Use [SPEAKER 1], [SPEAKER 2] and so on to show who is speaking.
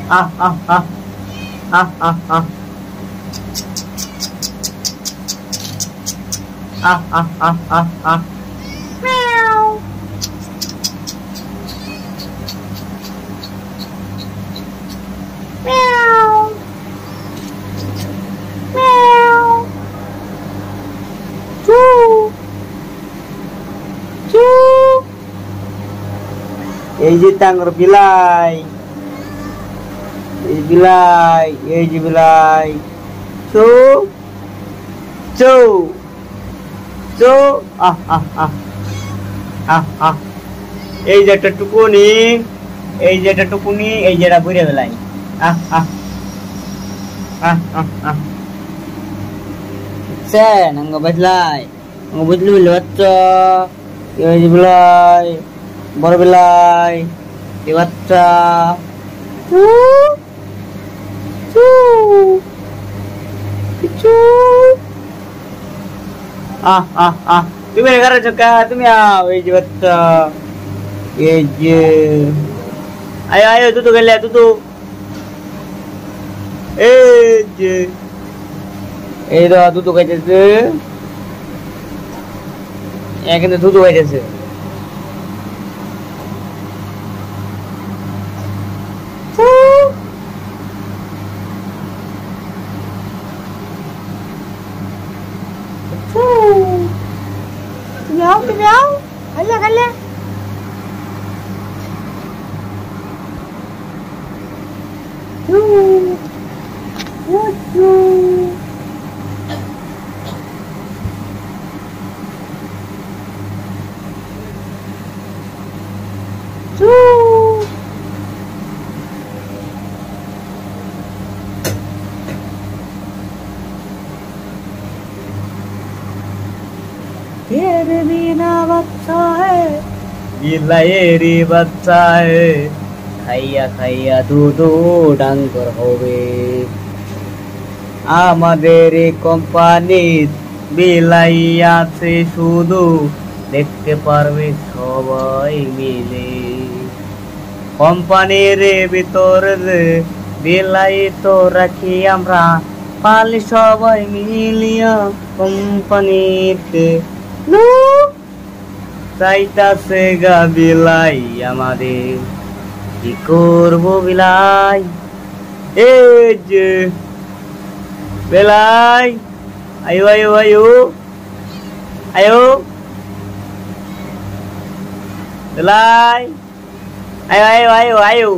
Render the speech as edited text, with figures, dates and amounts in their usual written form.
[SPEAKER 1] ah ah ah ah ah ah ah ah ah ah ah meow meow meow choo choo এই যে টাঙ্গর বিলাই এই বিলাই এই যে বিলাই চো চো চো আহ আহ আহ আহ আহ এই যে একটা টুকুনি এই যে একটা টুকুনি এই যে এটা বুড়ে বেলাই আহ আহ আহ আহ আহ sen ang badlay ang budlu lewatcha এই যে বিলাই বড় বিলাই এই বাচ্চা চু চু চু ah ah ah তুমি এখানে চকা তুমি আও এই যে বাচ্চা এই যে আয় আয় দুটো গেলে দুটো এই যে এই তো দুটো খাইতেছে এখানে দুটো খাইতেছে Meow, meow. Kala, kala. तेरे बिना बच्चा है बिलायेरी बच्चा है खाइया खाइया दूध डांगर होवे আমাদের কোম্পানির বিলাই আছে শুধু দেখতে পারবে সবাই মিলে কোম্পানির ভিতরে বিলাই তো রাখি আমরা পালি সবাই মিলিয়া কোম্পানিতে চাইতাছে গা বিলাই আমাদের কি করবো বিলাই এই যে বিলাই আয়ো আয়ো আয়ো আয়ো বিলাই আয়ো আয়ো আয়ো আয়ো